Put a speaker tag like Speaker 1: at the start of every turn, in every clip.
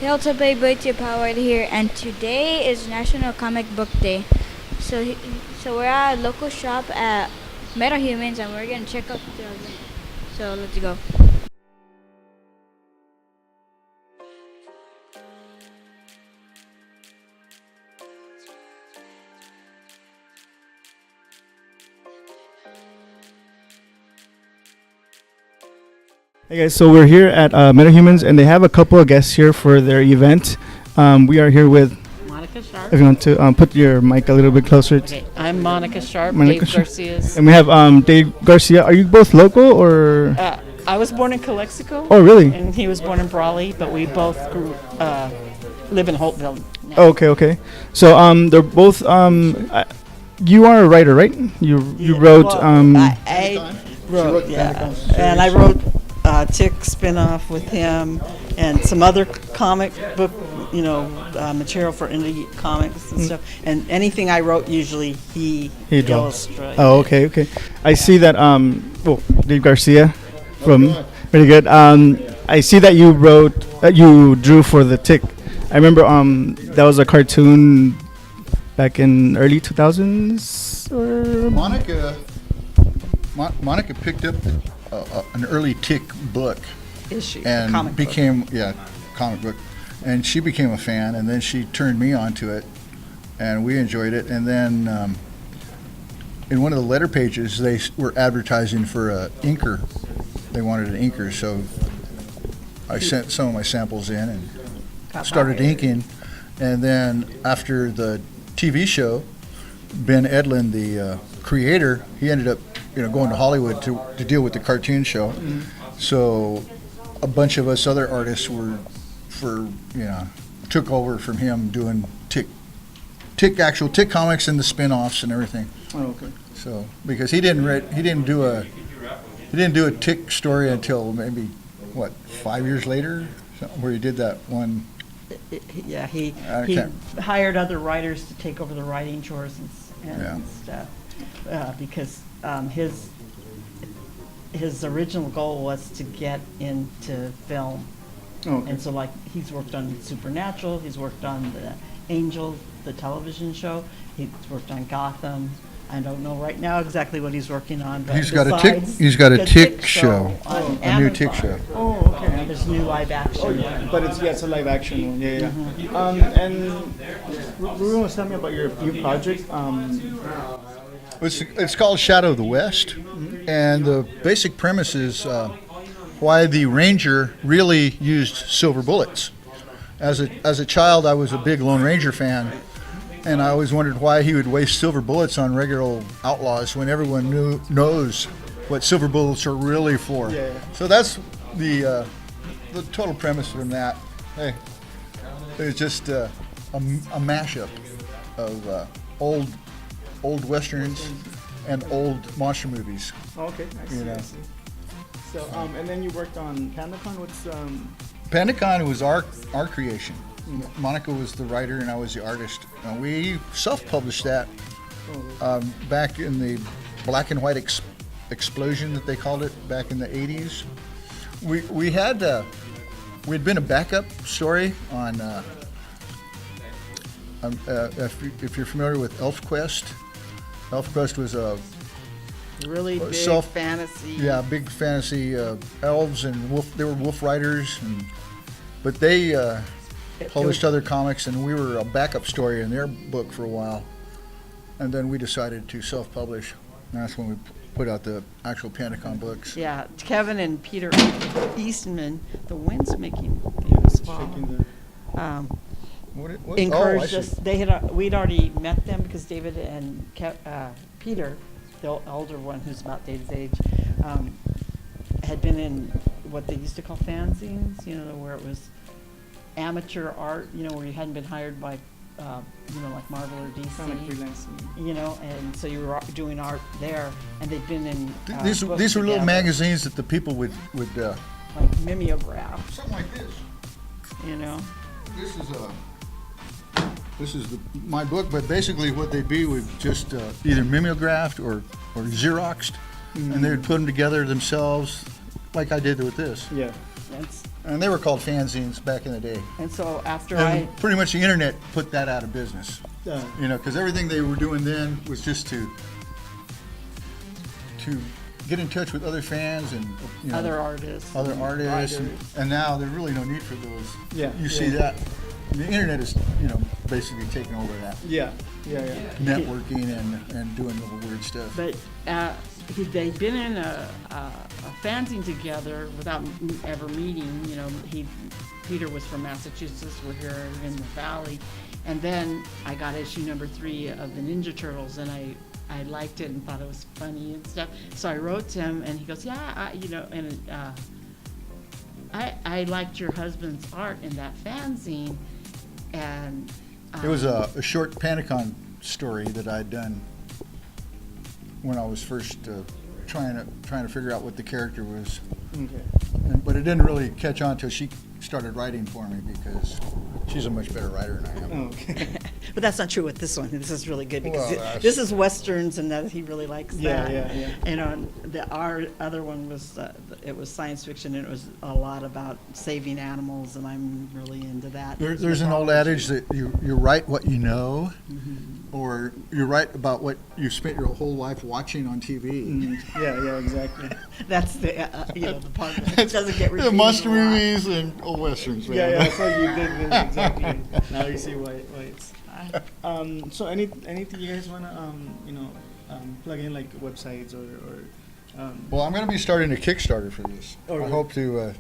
Speaker 1: Hey, what's up, everybody? Powered here, and today is National Comic Book Day. So we're at a local shop at Metahumans, and we're gonna check out the. So let's go.
Speaker 2: Hey guys, so we're here at Metahumans, and they have a couple of guests here for their event. We are here with
Speaker 3: Monica Sharp.
Speaker 2: If you want to put your mic a little bit closer.
Speaker 3: Okay, I'm Monica Sharp.
Speaker 2: Monica
Speaker 3: Dave
Speaker 2: Sharp.
Speaker 3: Garcia's.
Speaker 2: And we have Dave Garcia. Are you both local or?
Speaker 3: I was born in Calexico.
Speaker 2: Oh, really?
Speaker 3: And he was born in Brawley, but we both live in Holtville now.
Speaker 2: Oh, okay. So they're both. You are a writer, right? You wrote.
Speaker 3: I wrote, yeah, and I wrote Tick spinoff with him, and some other comic book, material for indie comics and stuff. And anything I wrote, usually he illustrated.
Speaker 2: Oh, okay. I see that. Dave Garcia, from pretty good. I see that you wrote, you drew for the Tick. I remember that was a cartoon back in early 2000s.
Speaker 4: Monica picked up an early Tick book
Speaker 3: Issue,
Speaker 4: and
Speaker 3: comic
Speaker 4: comic book, and she became a fan, and then she turned me onto it, and we enjoyed it. And then in one of the letter pages, they were advertising for a inker. They wanted an inker, so I sent some of my samples in and started inking. And then after the TV show, Ben Edlund, the creator, he ended up going to Hollywood to deal with the cartoon show. Mm-hmm. So a bunch of us other artists took over from him doing actual Tick comics and the spin-offs and everything.
Speaker 2: Oh, okay.
Speaker 4: So because he didn't do a Tick story until maybe 5 years later, where he did that one.
Speaker 3: Yeah, he hired other writers to take over the writing chores and stuff, because his original goal was to get into film.
Speaker 2: Oh, okay.
Speaker 3: And so he's worked on Supernatural, he's worked on the Angel, the television show, he's worked on Gotham. I don't know right now exactly what he's working on, but
Speaker 4: He's got a Tick show, a new Tick show.
Speaker 2: Oh, okay.
Speaker 3: There's new live action.
Speaker 2: But it's a live action one. Yeah.
Speaker 3: Mm-hmm.
Speaker 2: And Ruben was telling me about your project.
Speaker 4: It's called Shadow of the West, and the basic premise is why the Ranger really used silver bullets. As a child, I was a big Lone Ranger fan, and I always wondered why he would waste silver bullets on regular old outlaws when everyone knows what silver bullets are really for.
Speaker 2: Yeah.
Speaker 4: So that's the total premise from that. Hey, it's just a mashup of old westerns and old monster movies.
Speaker 2: Oh, okay, I see. So, and then you worked on PandaCon. What's
Speaker 4: PandaCon was our creation. Monica was the writer and I was the artist. We self-published that back in the black and white explosion that they called it back in the 80s. We'd been a backup story on if you're familiar with ElfQuest. ElfQuest was a
Speaker 3: really big fantasy.
Speaker 4: Yeah, big fantasy. Elves and they were wolf riders, but they published other comics, and we were a backup story in their book for a while. And then we decided to self-publish. And that's when we put out the actual PandaCon books.
Speaker 3: Yeah, Kevin and Peter Eastman, the wind's making things fall. Encouraged us. We'd already met them because David and Peter, the older one who's about David's age, had been in what they used to call fanzines, where it was amateur art, where you hadn't been hired by, like Marvel or DC,
Speaker 2: kind of like freelancing.
Speaker 3: And so you were doing art there, and they'd been in
Speaker 4: These were little
Speaker 3: together,
Speaker 4: magazines that the people would
Speaker 3: like mimeograph,
Speaker 4: something like this. This is my book, but basically what they'd be would just either mimeographed or Xeroxed, and they would put them together themselves, like I did with this.
Speaker 2: Yeah.
Speaker 4: And they were called fanzines back in the day.
Speaker 3: And so after
Speaker 4: And pretty much the internet put that out of business.
Speaker 2: Yeah.
Speaker 4: You know, because everything they were doing then was just to get in touch with other fans and
Speaker 3: other artists,
Speaker 4: and
Speaker 3: writers.
Speaker 4: and now there's really no need for those.
Speaker 2: Yeah,
Speaker 4: You see that the internet is basically taking over that
Speaker 2: Yeah.
Speaker 4: networking and doing little weird stuff.
Speaker 3: But they'd been in a fanzine together without ever meeting. Peter was from Massachusetts. We're here in the Valley, and then I got issue number 3 of the Ninja Turtles, and I liked it and thought it was funny and stuff. So I wrote to him, and he goes, "Yeah, I liked your husband's art in that fanzine," and
Speaker 4: It was a short Panicon story that I'd done when I was first trying to figure out what the character was.
Speaker 2: Okay.
Speaker 4: But it didn't really catch on until she started writing for me because she's a much better writer than I am.
Speaker 2: Oh, okay.
Speaker 3: But that's not true with this one. This is really good because
Speaker 4: Well,
Speaker 3: this is westerns, and that he really likes
Speaker 2: Yeah,
Speaker 3: that.
Speaker 2: yeah.
Speaker 3: And our other one was it was science fiction, and it was a lot about saving animals, and I'm really into that.
Speaker 4: There's an old adage that you write what you know, or you write about what you spent your whole life watching on TV.
Speaker 2: Yeah, exactly.
Speaker 3: That's the the part that doesn't get repeated.
Speaker 4: The monster
Speaker 3: a lot.
Speaker 4: movies and old westerns. Man.
Speaker 2: Yeah, that's what you did exactly. Now you see why it's. So anything you guys wanna plug in, like websites or
Speaker 4: Well, I'm going to be starting a Kickstarter for this.
Speaker 2: Oh, really?
Speaker 4: I hope to.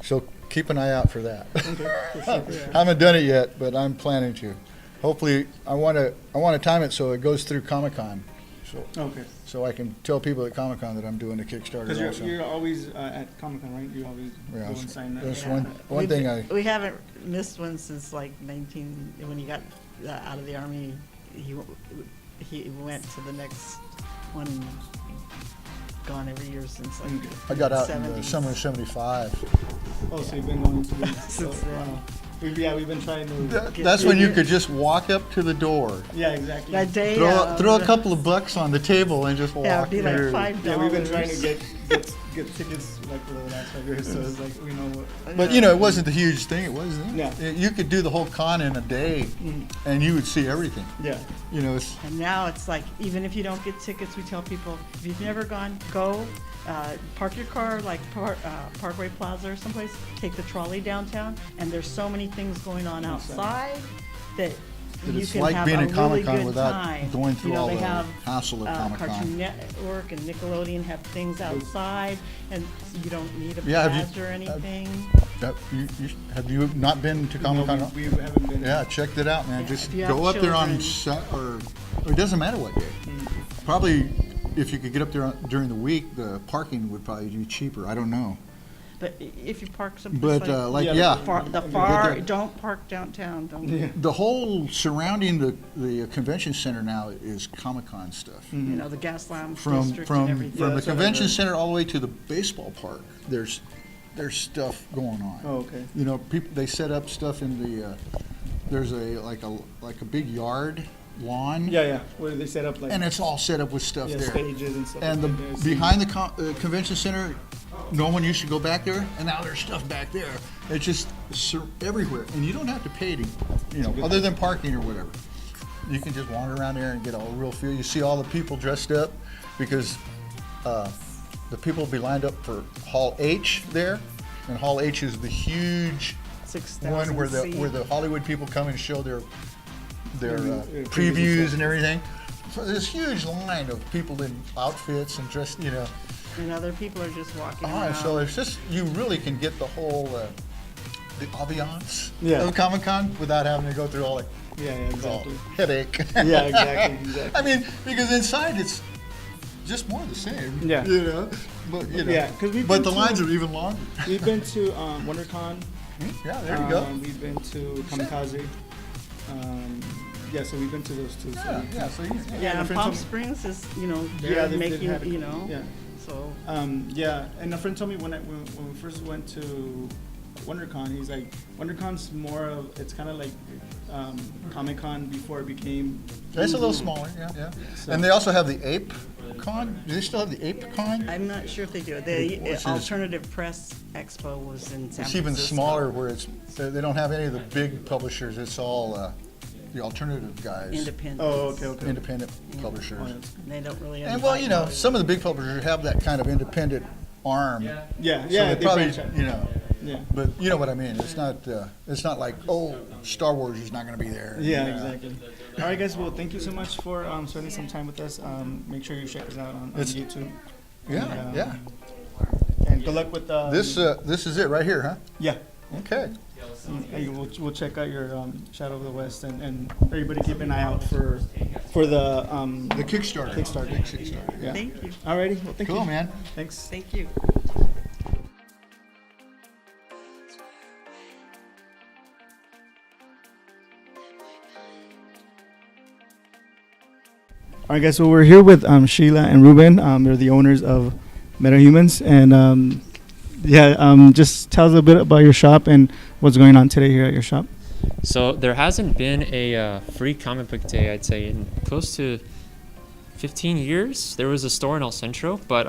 Speaker 4: So keep an eye out for that.
Speaker 2: Okay, for sure.
Speaker 4: I haven't done it yet, but I'm planning to. Hopefully, I want to time it so it goes through Comic-Con,
Speaker 2: Okay.
Speaker 4: so I can tell people at Comic-Con that I'm doing a Kickstarter
Speaker 2: Because
Speaker 4: also.
Speaker 2: you're always at Comic-Con, right? You always
Speaker 4: Yeah,
Speaker 2: go and sign that.
Speaker 4: that's
Speaker 3: Yeah.
Speaker 4: one thing I.
Speaker 3: We haven't missed one since like 19 when he got out of the army. He went to the next one. Gone every year since like
Speaker 4: I got out in the
Speaker 3: 70s.
Speaker 4: summer of '75.
Speaker 2: Oh, so you've been going to the.
Speaker 3: Since then.
Speaker 2: We've been trying to.
Speaker 4: That's when you could just walk up to the door,
Speaker 2: Yeah, exactly.
Speaker 3: That day,
Speaker 4: throw a couple of bucks on the table, and just walk
Speaker 3: it'd be like
Speaker 4: through.
Speaker 3: $5.
Speaker 2: Yeah, we've been trying to get tickets like for the last 5 years, so it's like we know what.
Speaker 4: But it wasn't the huge thing. It wasn't.
Speaker 2: Yeah.
Speaker 4: You could do the whole con in a day, and you would see everything.
Speaker 2: Yeah.
Speaker 4: It's
Speaker 3: And now it's like, even if you don't get tickets, we tell people, if you've never gone, go, park your car like Parkway Plaza or someplace, take the trolley downtown, and there's so many things going on outside that you
Speaker 4: it's
Speaker 3: can
Speaker 4: like
Speaker 3: have
Speaker 4: being
Speaker 3: a
Speaker 4: at Comic-Con
Speaker 3: really good
Speaker 4: without
Speaker 3: time.
Speaker 4: going through all
Speaker 3: they
Speaker 4: the
Speaker 3: have,
Speaker 4: hassle of Comic-Con.
Speaker 3: Cartoon Network and Nickelodeon have things outside, and you don't need a
Speaker 4: Yeah,
Speaker 3: badge or anything.
Speaker 4: Have you not been to Comic-Con?
Speaker 2: No, we haven't been.
Speaker 4: Yeah, checked it out, man.
Speaker 3: Yeah,
Speaker 4: Just
Speaker 3: if you have
Speaker 4: go up there on
Speaker 3: children.
Speaker 4: set, or it doesn't matter what day. Probably, if you could get up there during the week, the parking would probably be cheaper. I don't know.
Speaker 3: But if you park someplace
Speaker 4: But
Speaker 2: Yeah,
Speaker 3: don't park downtown. Don't.
Speaker 4: the whole surrounding the convention center now is Comic-Con stuff.
Speaker 3: You know, the gas lounge
Speaker 4: From
Speaker 3: district and everything.
Speaker 4: the
Speaker 2: that's what I
Speaker 4: convention
Speaker 2: heard.
Speaker 4: center all the way to the baseball park, there's stuff going on.
Speaker 2: Oh, okay.
Speaker 4: People, they set up stuff in the there's a big yard lawn,
Speaker 2: Yeah. Where they set up like
Speaker 4: and it's all set up with stuff there.
Speaker 2: stages and stuff.
Speaker 4: And
Speaker 2: like that.
Speaker 4: behind the convention center, no one used to go back there, and now there's stuff back there. It's just everywhere, and you don't have to pay to, other than parking or whatever. You can just wander around there and get a real feel. You see all the people dressed up because the people will be lined up for Hall H there, and Hall H is the huge
Speaker 3: 6,000
Speaker 4: one where
Speaker 3: seat.
Speaker 4: the Hollywood people come and show their
Speaker 2: Previews and
Speaker 4: previews
Speaker 2: stuff.
Speaker 4: and everything. So there's this huge line of people in outfits and dressed,
Speaker 3: And other people are just walking around.
Speaker 4: So it's just, you really can get the whole, the ambiance
Speaker 2: Yeah.
Speaker 4: of Comic-Con without having to go through all the
Speaker 2: Yeah, exactly.
Speaker 4: headache.
Speaker 2: Yeah, exactly.
Speaker 4: I mean, because inside it's just more of the same.
Speaker 2: Yeah.
Speaker 4: But
Speaker 2: Yeah, 'cause we've
Speaker 4: but
Speaker 2: been
Speaker 4: the
Speaker 2: to-
Speaker 4: lines are even longer.
Speaker 2: We've been to WonderCon.
Speaker 4: Yeah, there you go.
Speaker 2: We've been to Kamikaze. So we've been to those two.
Speaker 4: Yeah, yeah. So you,
Speaker 3: Yeah, and
Speaker 2: friend
Speaker 3: Palm
Speaker 2: told me-
Speaker 3: Springs is, they're
Speaker 2: Yeah, they've
Speaker 3: making,
Speaker 2: had a- Yeah.
Speaker 3: so.
Speaker 2: And a friend told me when we first went to WonderCon, he's like, WonderCon's more of, it's kind of like Comic-Con before it became.
Speaker 4: it's a little smaller, yeah.
Speaker 2: So-
Speaker 4: And they also have the Ape ApeCon? Do they still have the ApeCon?
Speaker 3: I'm not sure if they do. The
Speaker 4: Which is-
Speaker 3: Alternative Press Expo was in San
Speaker 4: It's even
Speaker 3: Francisco.
Speaker 4: smaller where they don't have any of the big publishers. It's all the alternative guys.
Speaker 3: Independent.
Speaker 2: Oh, okay.
Speaker 4: Independent publishers.
Speaker 3: And they don't really.
Speaker 4: And well,
Speaker 3: invite
Speaker 4: some of the big publishers have that kind of independent arm.
Speaker 2: Yeah,
Speaker 4: So
Speaker 2: yeah.
Speaker 4: they probably,
Speaker 2: franchise. Yeah.
Speaker 4: but you know what I mean. It's not like, oh, Star Wars is not going to be there.
Speaker 2: Yeah, exactly. All right, guys. Well, thank you so much for spending some time with us. Make sure you check us out on
Speaker 4: It's-
Speaker 2: YouTube.
Speaker 4: Yeah,
Speaker 2: And,
Speaker 4: yeah.
Speaker 2: And good luck with
Speaker 4: This is it right here, huh?
Speaker 2: Yeah.
Speaker 4: Okay.
Speaker 2: Hey, we'll check out your Shadow of the West, and everybody keep an eye out for the
Speaker 4: The Kickstarter.
Speaker 2: Kickstarter.
Speaker 4: Big Kickstarter.
Speaker 2: Yeah.
Speaker 3: Thank you.
Speaker 2: Alrighty. Well, thank you.
Speaker 4: Cool, man.
Speaker 2: Thanks.
Speaker 3: Thank you.
Speaker 2: All right, guys. So we're here with Sheyla and Ruben. They're the owners of Metahumans, and just tell us a bit about your shop and what's going on today here at your shop.
Speaker 5: So there hasn't been a free comic book day, I'd say, in close to 15 years. There was a store in El Centro, but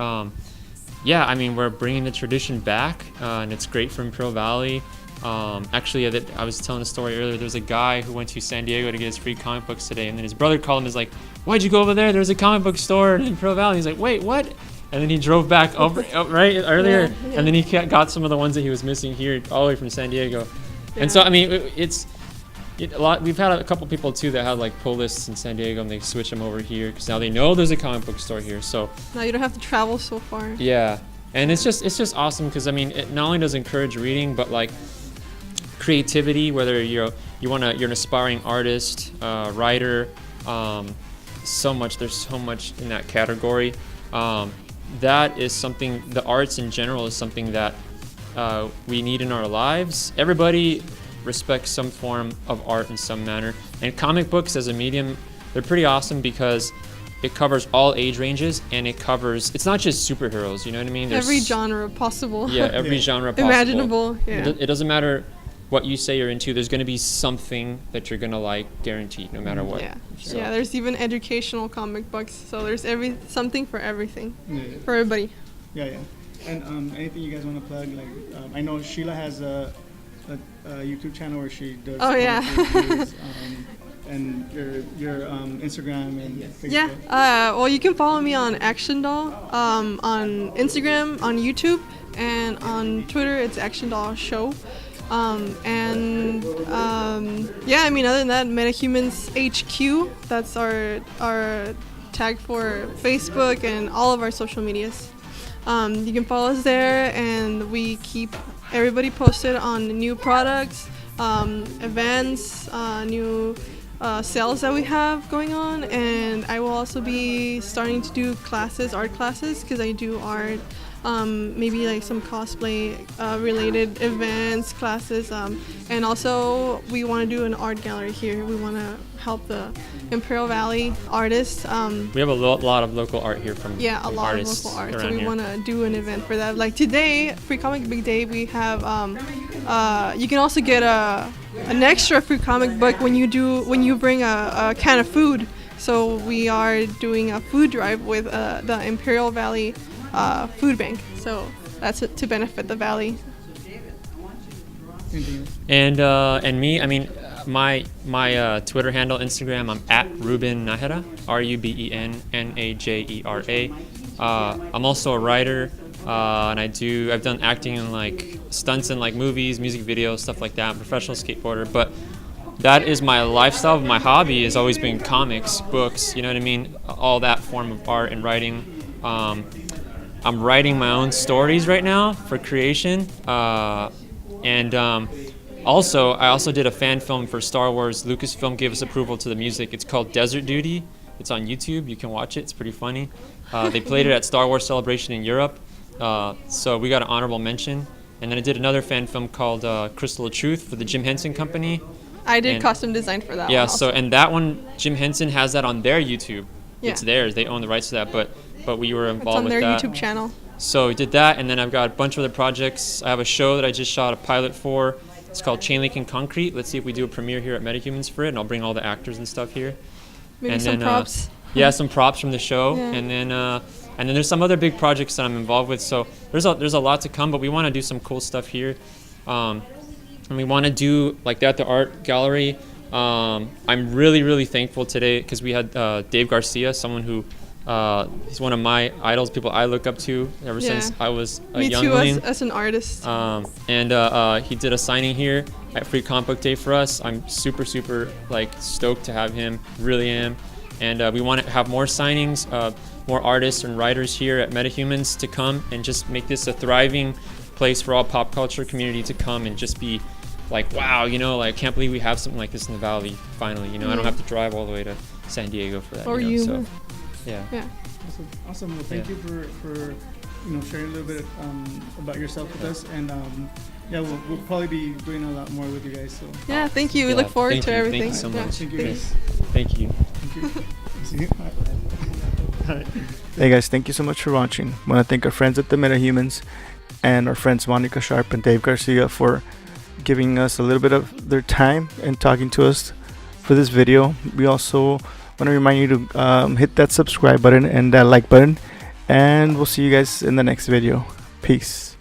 Speaker 5: we're bringing the tradition back, and it's great for Imperial Valley. Actually, I was telling a story earlier. There was a guy who went to San Diego to get his free comic books today, and then his brother called him. He's like, "Why'd you go over there? There's a comic book store in Imperial Valley." He's like, "Wait, what?" And then he drove back over right earlier, and then he got some of the ones that he was missing here all the way from San Diego. And so, I mean, it's a lot. We've had a couple people too that had like pull lists in San Diego, and they switch them over here because now they know there's a comic book store here. So
Speaker 6: now you don't have to travel so far.
Speaker 5: yeah, and it's just awesome because I mean, it not only does encourage reading, but like creativity. Whether you're an aspiring artist, writer, there's so much in that category. That is something. The arts in general is something that we need in our lives. Everybody respects some form of art in some manner, and comic books as a medium, they're pretty awesome because it covers all age ranges, and it's not just superheroes, you know what I mean?
Speaker 6: Every genre possible.
Speaker 5: Yeah, every genre possible.
Speaker 6: Imaginable. Yeah.
Speaker 5: It doesn't matter what you say you're into, there's going to be something that you're going to like, guaranteed, no matter what.
Speaker 6: Yeah.
Speaker 5: So-
Speaker 6: Yeah, there's even educational comic books, so there's something for everything,
Speaker 2: Yeah.
Speaker 6: for everybody.
Speaker 2: Yeah. And anything you guys want to plug? Like, I know Sheyla has a YouTube channel where she does.
Speaker 6: Oh, yeah.
Speaker 2: videos, and your Instagram and Facebook.
Speaker 6: Yeah. Well, you can follow me on Action Doll, on Instagram, on YouTube, and on Twitter it's Action Doll Show. Other than that, Metahumans HQ. That's our tag for Facebook and all of our social medias. You can follow us there, and we keep everybody posted on new products, events, new sales that we have going on, and I will also be starting to do art classes, because I do art, maybe like some cosplay related events, classes, and also we want to do an art gallery here. We want to help the Imperial Valley artists.
Speaker 5: We have a lot of local art here from
Speaker 6: Yeah, a
Speaker 5: from
Speaker 6: lot of
Speaker 5: artists
Speaker 6: local art. So
Speaker 5: around
Speaker 6: we
Speaker 5: here.
Speaker 6: want to do an event for that. Like today, Free Comic Book Day, we have. You can also get an extra free comic book when you bring a can of food. So we are doing a food drive with the Imperial Valley Food Bank. So that's to benefit the valley.
Speaker 5: And me, I mean, my Twitter handle, Instagram, I'm at Ruben Najera, RubenNajera. I'm also a writer, and I've done acting in like stunts in like movies, music videos, stuff like that. I'm a professional skateboarder, but that is my lifestyle. My hobby has always been comics, books, you know what I mean? All that form of art and writing. I'm writing my own stories right now for creation, Also, I also did a fan film for Star Wars. Lucasfilm gave us approval to the music. It's called Desert Duty. It's on YouTube. You can watch it. It's pretty funny. They played it at Star Wars Celebration in Europe. So we got an honorable mention. And then I did another fan film called Crystal of Truth for the Jim Henson Company.
Speaker 6: I did
Speaker 5: And-
Speaker 6: costume design for that
Speaker 5: Yeah,
Speaker 6: one also.
Speaker 5: and that one, Jim Henson has that on their YouTube.
Speaker 6: Yeah.
Speaker 5: It's theirs. They own the rights to that, but we were
Speaker 6: It's
Speaker 5: involved
Speaker 6: on
Speaker 5: with
Speaker 6: their
Speaker 5: that.
Speaker 6: YouTube channel.
Speaker 5: So we did that, and then I've got a bunch of other projects. I have a show that I just shot a pilot for. It's called Chain Link and Concrete. Let's see if we do a premiere here at Metahumans for it, and I'll bring all the actors and stuff here.
Speaker 6: Maybe
Speaker 5: And
Speaker 6: some
Speaker 5: then,
Speaker 6: props.
Speaker 5: Yeah, some props from the show,
Speaker 6: Yeah.
Speaker 5: and then there's some other big projects that I'm involved with. So there's a lot to come, but we want to do some cool stuff here, and we want to do like that at the art gallery. I'm really thankful today because we had Dave Garcia, someone who he's one of my idols, people I look up to ever since I was a
Speaker 6: Me too,
Speaker 5: youngling.
Speaker 6: as an artist.
Speaker 5: And he did a signing here at Free Comic Book Day for us. I'm super like stoked to have him, really am. And we want to have more signings, more artists and writers here at Metahumans to come and just make this a thriving place for all pop culture community to come and just be like, wow, like I can't believe we have something like this in the Valley finally. I don't have to drive all the way to San Diego for that.
Speaker 6: Or
Speaker 5: So, yeah.
Speaker 2: Awesome. Well, thank you for sharing a little bit about yourself with us, and we'll probably be doing a lot more with you guys. So
Speaker 6: Yeah, thank you. We look forward
Speaker 5: thank
Speaker 6: to
Speaker 5: you.
Speaker 6: everything.
Speaker 5: Thank you so much.
Speaker 2: thank you guys.
Speaker 5: Thank you.
Speaker 2: See you. Hey guys, thank you so much for watching. I want to thank our friends at the Metahumans and our friends Monica Sharp and Dave Garcia for giving us a little bit of their time and talking to us for this video. We also want to remind you to hit that subscribe button and that like button, and we'll see you guys in the next video. Peace.